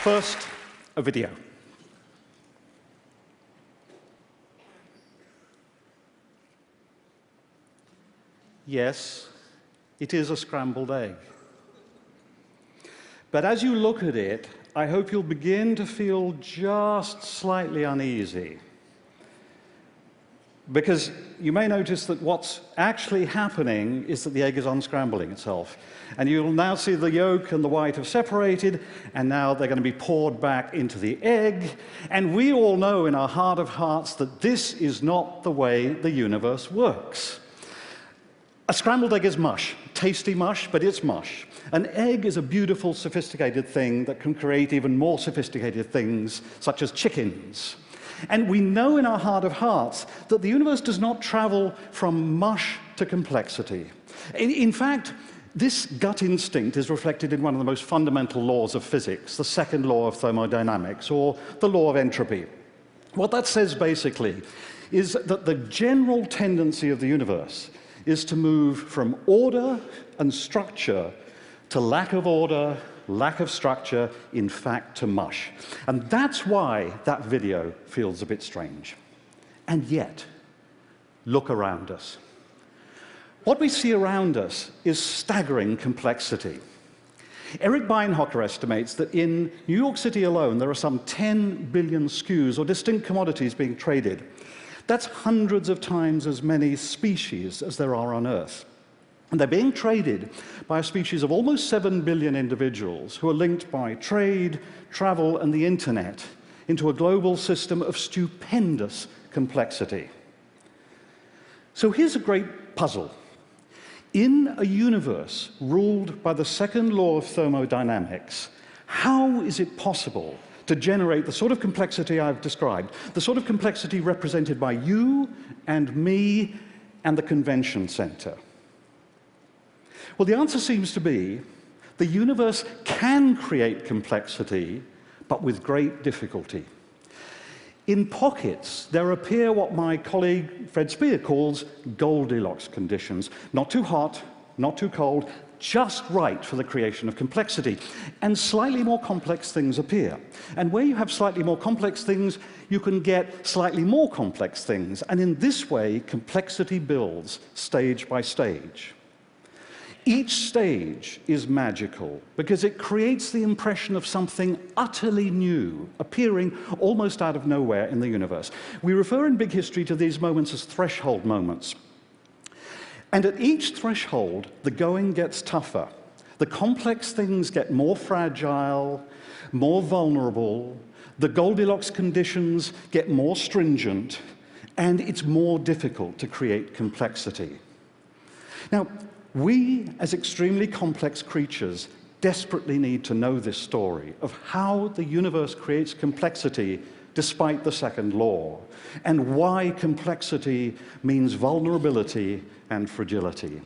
First, a video. Yes, it is a scrambled egg. But as you look at it, I hope you'll begin to feel just slightly uneasy. Because you may notice that what's actually happening is that the egg is unscrambling itself. And you'll now see the yolk and the white have separated, and now they're going to be poured back into the egg. And we all know in our heart of hearts that this is not the way the universe works. A scrambled egg is mush, tasty mush, but it's mush. An egg is a beautiful, sophisticated thing that can create even more sophisticated things, such as chickens. And we know in our heart of hearts that the universe does not travel from mush to complexity. In fact, this gut instinct is reflected in one of the most fundamental laws of physics, the second law of thermodynamics, or the law of entropy. What that says basically is that the general tendency of the universe is to move from order and structure to lack of order, lack of structure, in fact, to mush. And that's why that video feels a bit strange. And yet, look around us. What we see around us is staggering complexity. Eric Beinhocker estimates that in New York City alone, there are some 10 billion SKUs, or distinct commodities, being traded. That's hundreds of times as many species as there are on Earth. And they're being traded by a species of almost 7 billion individuals who are linked by trade, travel, and the internet into a global system of stupendous complexity. So here's a great puzzle. In a universe ruled by the second law of thermodynamics, how is it possible to generate the sort of complexity I've described, the sort of complexity represented by you and me and the convention center? Well, the answer seems to be the universe can create complexity, but with great difficulty. In pockets, there appear what my colleague Fred Speer calls Goldilocks conditions. Not too hot, not too cold, just right for the creation of complexity. And slightly more complex things appear. And where you have slightly more complex things, you can get slightly more complex things. And in this way, complexity builds stage by stage. Each stage is magical because it creates the impression of something utterly new, appearing almost out of nowhere in the universe. We refer in Big History to these moments as threshold moments. And at each threshold, the going gets tougher. The complex things get more fragile, more vulnerable, the Goldilocks conditions get more stringent, and it's more difficult to create complexity. Now, we, as extremely complex creatures, desperately need to know this story of how the universe creates complexity despite the second law, and why complexity means vulnerability and fragility.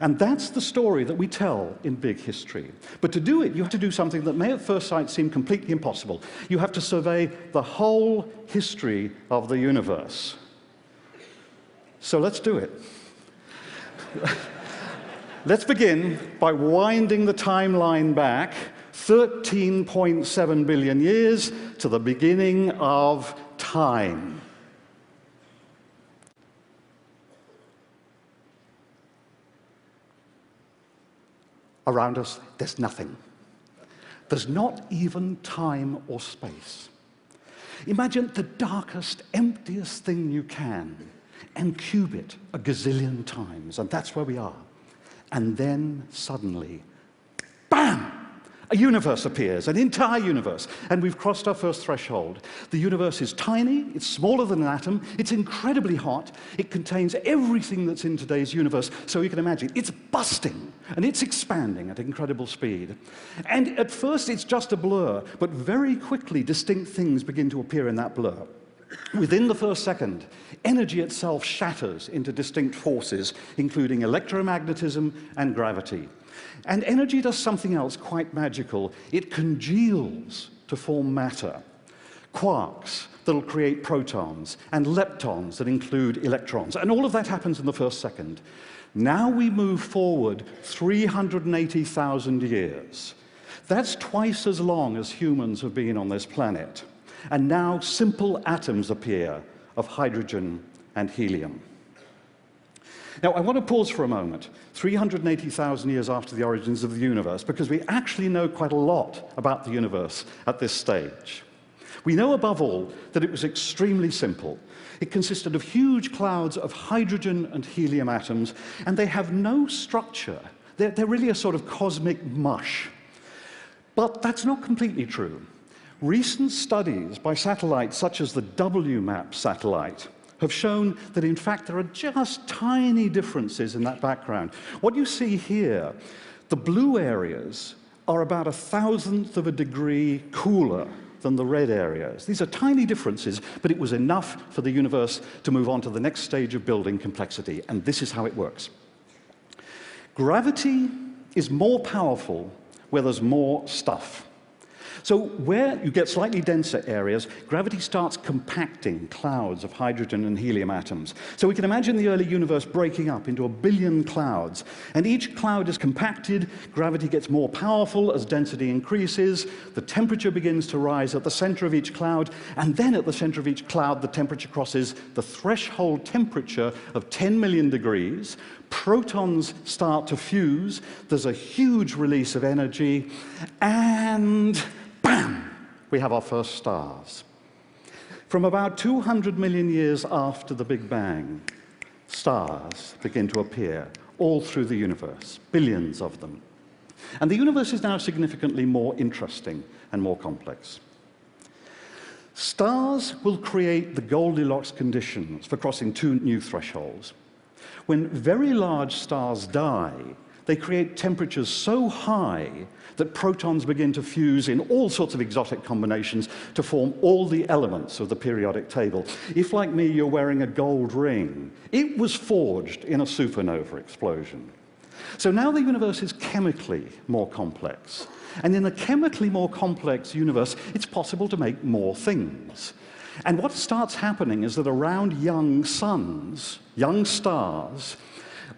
And that's the story that we tell in Big History. But to do it, you have to do something that may at first sight seem completely impossible. You have to survey the whole history of the universe. So let's do it. Let's begin by winding the timeline back 13.7 billion years to the beginning of time. Around us, there's nothing. There's not even time or space. Imagine the darkest, emptiest thing you can, and cube it a gazillion times, and that's where we are. And then, suddenly, bam! A universe appears, an entire universe, and we've crossed our first threshold. The universe is tiny, it's smaller than an atom, it's incredibly hot, it contains everything that's in today's universe, so you can imagine it's busting, and it's expanding at incredible speed. And at first it's just a blur, but very quickly distinct things begin to appear in that blur. Within the first second, energy itself shatters into distinct forces, including electromagnetism and gravity. And energy does something else quite magical. It congeals to form matter. Quarks that'll create protons, and leptons that include electrons. And all of that happens in the first second. Now we move forward 380,000 years. That's twice as long as humans have been on this planet. And now simple atoms appear of hydrogen and helium. Now, I want to pause for a moment, 380,000 years after the origins of the universe, because we actually know quite a lot about the universe at this stage. We know, above all, that it was extremely simple. It consisted of huge clouds of hydrogen and helium atoms, and they have no structure. They're really a sort of cosmic mush. But that's not completely true. Recent studies by satellites such as the WMAP satellite have shown that, in fact, there are just tiny differences in that background. What you see here, the blue areas are about 1,000th of a degree cooler than the red areas. These are tiny differences, but it was enough for the universe to move on to the next stage of building complexity, and this is how it works. Gravity is more powerful where there's more stuff. So where you get slightly denser areas, gravity starts compacting clouds of hydrogen and helium atoms. So we can imagine the early universe breaking up into 1 billion clouds. And each cloud is compacted, gravity gets more powerful as density increases, the temperature begins to rise at the center of each cloud, and then at the center of each cloud, the temperature crosses the threshold temperature of 10 million degrees. Protons start to fuse, there's a huge release of energy, and bam! We have our first stars. From about 200 million years after the Big Bang, stars begin to appear all through the universe, billions of them. And the universe is now significantly more interesting and more complex. Stars will create the Goldilocks conditions for crossing two new thresholds. When very large stars die, they create temperatures so high that protons begin to fuse in all sorts of exotic combinations to form all the elements of the periodic table. If, like me, you're wearing a gold ring, it was forged in a supernova explosion. So now the universe is chemically more complex. And in a chemically more complex universe, it's possible to make more things. And what starts happening is that around young suns, young stars,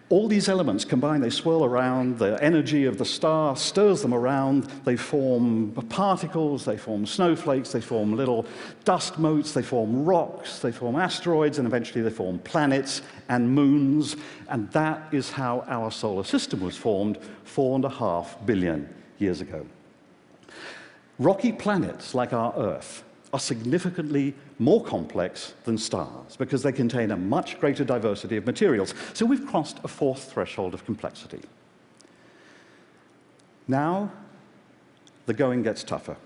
all these elements combine, they swirl around, the energy of the star stirs them around, they form particles, they form snowflakes, they form little dust motes, they form rocks, they form asteroids, and eventually they form planets and moons. And that is how our solar system was formed 4.5 billion years ago. Rocky planets like our Earth are significantly more complex than stars because they contain a much greater diversity of materials. So we've crossed a fourth threshold of complexity. Now, the going gets tougher.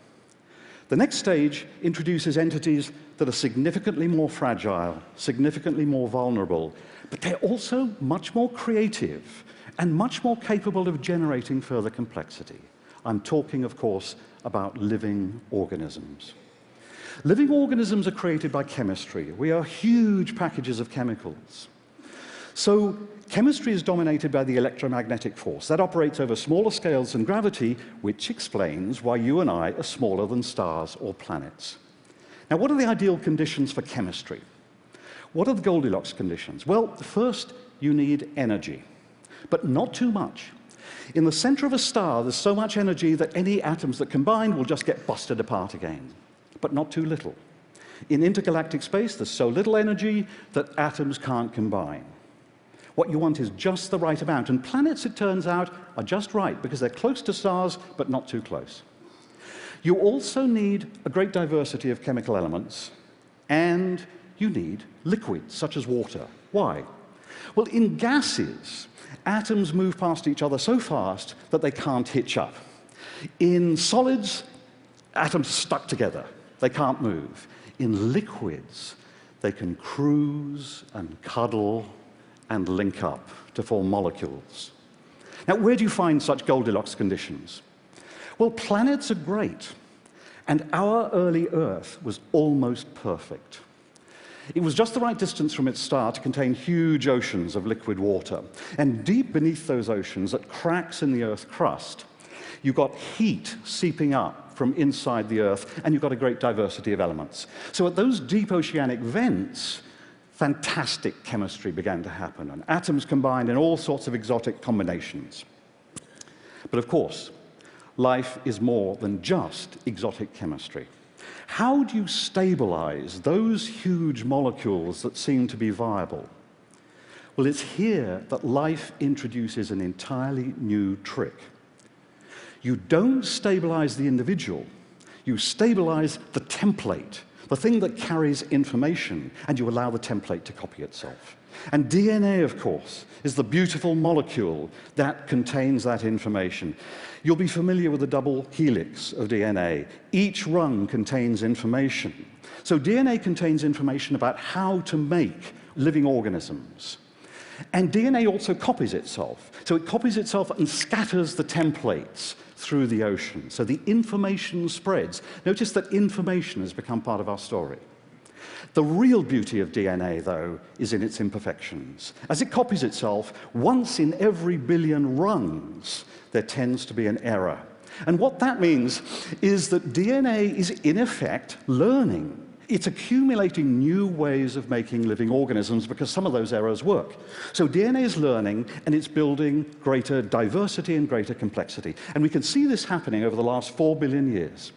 The next stage introduces entities that are significantly more fragile, significantly more vulnerable, but they're also much more creative and much more capable of generating further complexity. I'm talking, of course, about living organisms. Living organisms are created by chemistry. We are huge packages of chemicals. So chemistry is dominated by the electromagnetic force. That operates over smaller scales than gravity, which explains why you and I are smaller than stars or planets. Now, what are the ideal conditions for chemistry? What are the Goldilocks conditions? Well, first, you need energy, but not too much. In the center of a star, there's so much energy that any atoms that combine will just get busted apart again, but not too little. In intergalactic space, there's so little energy that atoms can't combine. What you want is just the right amount, and planets, it turns out, are just right because they're close to stars, but not too close. You also need a great diversity of chemical elements, and you need liquids, such as water. Why? Well, in gases, atoms move past each other so fast that they can't hitch up. In solids, atoms are stuck together. They can't move. In liquids, they can cruise and cuddle and link up to form molecules. Now, where do you find such Goldilocks conditions? Well, planets are great, and our early Earth was almost perfect. It was just the right distance from its star to contain huge oceans of liquid water. And deep beneath those oceans, at cracks in the Earth's crust, you've got heat seeping up from inside the Earth, and you've got a great diversity of elements. So at those deep oceanic vents, fantastic chemistry began to happen, and atoms combined in all sorts of exotic combinations. But of course, life is more than just exotic chemistry. How do you stabilize those huge molecules that seem to be viable? Well, it's here that life introduces an entirely new trick. You don't stabilize the individual, you stabilize the template, the thing that carries information, and you allow the template to copy itself. And DNA, of course, is the beautiful molecule that contains that information. You'll be familiar with the double helix of DNA. Each rung contains information. So DNA contains information about how to make living organisms. And DNA also copies itself. So it copies itself and scatters the templates through the ocean. So the information spreads. Notice that information has become part of our story. The real beauty of DNA, though, is in its imperfections. As it copies itself, once in every billion rungs, there tends to be an error. And what that means is that DNA is, in effect, learning. It's accumulating new ways of making living organisms because some of those errors work. So DNA is learning, and it's building greater diversity and greater complexity. And we can see this happening over the last 4 billion years.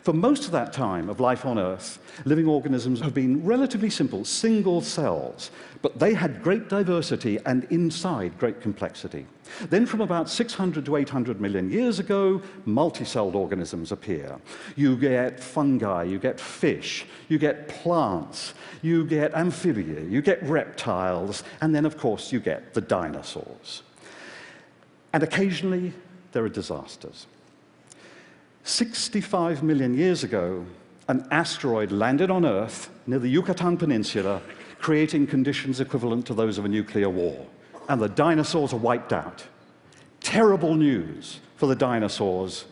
For most of that time of life on Earth, living organisms have been relatively simple, single cells, but they had great diversity and inside great complexity. Then from about 600 to 800 million years ago, multicelled organisms appear. You get fungi, you get fish, you get plants, you get amphibia, you get reptiles, and then of course you get the dinosaurs. And occasionally there are disasters. 65 million years ago, an asteroid landed on Earth near the Yucatan Peninsula, creating conditions equivalent to those of a nuclear war. And the dinosaurs are wiped out. Terrible news for the dinosaurs,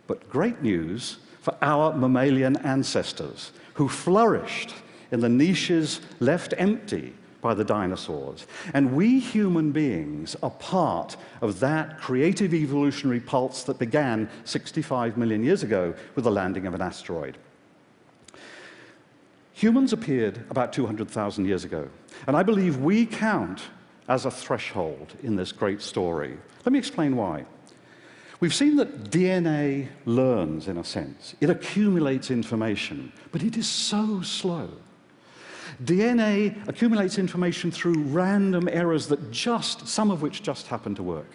but great news for our mammalian ancestors, who flourished in the niches left empty by the dinosaurs. And we human beings are part of that creative evolutionary pulse that began 65 million years ago with the landing of an asteroid. Humans appeared about 200,000 years ago, and I believe we count as a threshold in this great story. Let me explain why. We've seen that DNA learns, in a sense. It accumulates information, but it is so slow. DNA accumulates information through random errors that some of which just happen to work.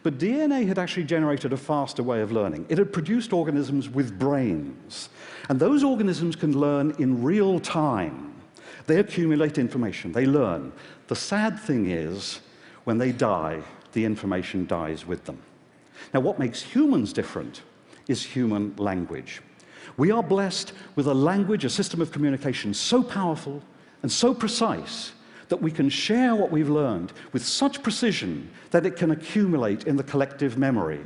But DNA had actually generated a faster way of learning. It had produced organisms with brains. And those organisms can learn in real time. They accumulate information, they learn. The sad thing is, when they die, the information dies with them. Now, what makes humans different is human language. We are blessed with a language, a system of communication so powerful and so precise that we can share what we've learned with such precision that it can accumulate in the collective memory.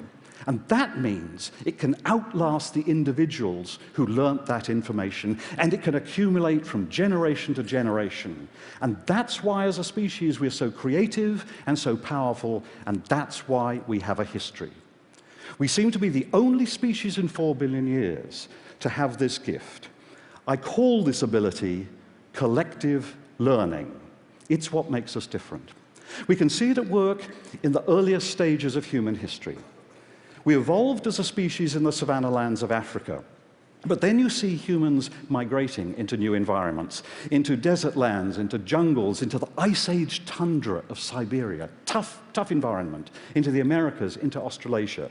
And that means it can outlast the individuals who learnt that information, and it can accumulate from generation to generation. And that's why, as a species, we're so creative and so powerful, and that's why we have a history. We seem to be the only species in 4 billion years to have this gift. I call this ability collective learning. It's what makes us different. We can see it at work in the earliest stages of human history. We evolved as a species in the savanna lands of Africa. But then you see humans migrating into new environments, into desert lands, into jungles, into the Ice Age tundra of Siberia, tough environment, into the Americas, into Australasia.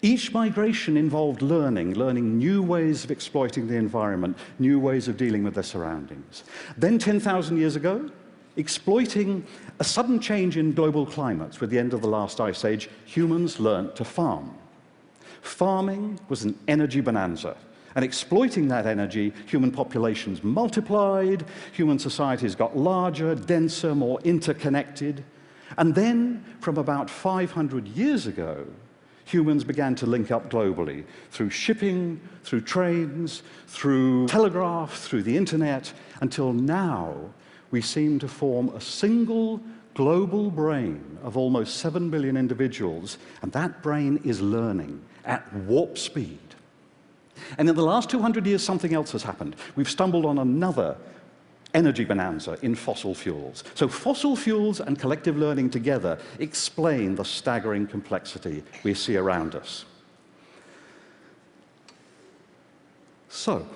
Each migration involved learning new ways of exploiting the environment, new ways of dealing with their surroundings. Then 10,000 years ago, exploiting a sudden change in global climates with the end of the last ice age, humans learned to farm. Farming was an energy bonanza. And exploiting that energy, human populations multiplied, human societies got larger, denser, more interconnected. And then, from about 500 years ago, humans began to link up globally through shipping, through trains, through telegraph, through the internet, until now we seem to form a single global brain of almost 7 billion individuals, and that brain is learning at warp speed. And in the last 200 years, something else has happened. We've stumbled on another energy bonanza in fossil fuels. So fossil fuels and collective learning together explain the staggering complexity we see around us. So,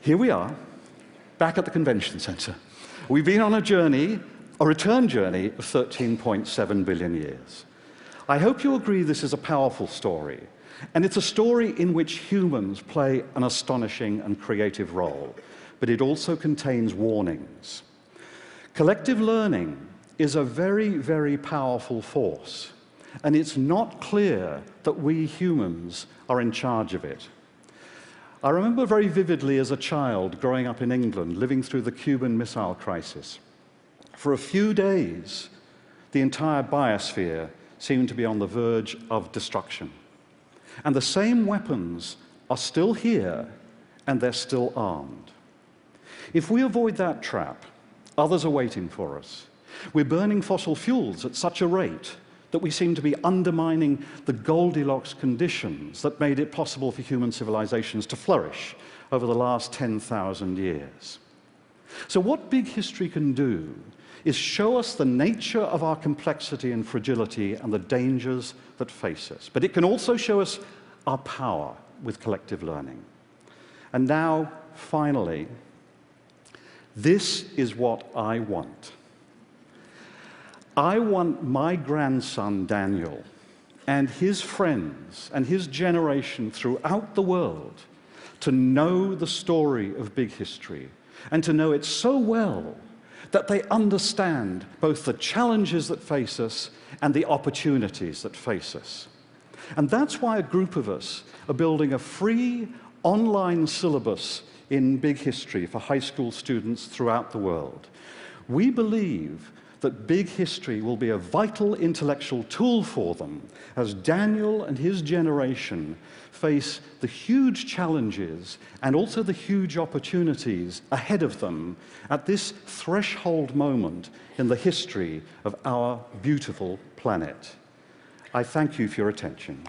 here we are, back at the convention center. We've been on a journey, a return journey of 13.7 billion years. I hope you agree this is a powerful story, and it's a story in which humans play an astonishing and creative role, but it also contains warnings. Collective learning is a very, very powerful force, and it's not clear that we humans are in charge of it. I remember very vividly as a child growing up in England, living through the Cuban Missile Crisis. For a few days, the entire biosphere seemed to be on the verge of destruction. And the same weapons are still here, and they're still armed. If we avoid that trap, others are waiting for us. We're burning fossil fuels at such a rate that we seem to be undermining the Goldilocks conditions that made it possible for human civilizations to flourish over the last 10,000 years. So what big history can do is show us the nature of our complexity and fragility and the dangers that face us. But it can also show us our power with collective learning. And now, finally, this is what I want. I want my grandson, Daniel, and his friends and his generation throughout the world to know the story of big history and to know it so well that they understand both the challenges that face us and the opportunities that face us. And that's why a group of us are building a free online syllabus in big history for high school students throughout the world. We believe that big history will be a vital intellectual tool for them as Daniel and his generation face the huge challenges and also the huge opportunities ahead of them at this threshold moment in the history of our beautiful planet. I thank you for your attention.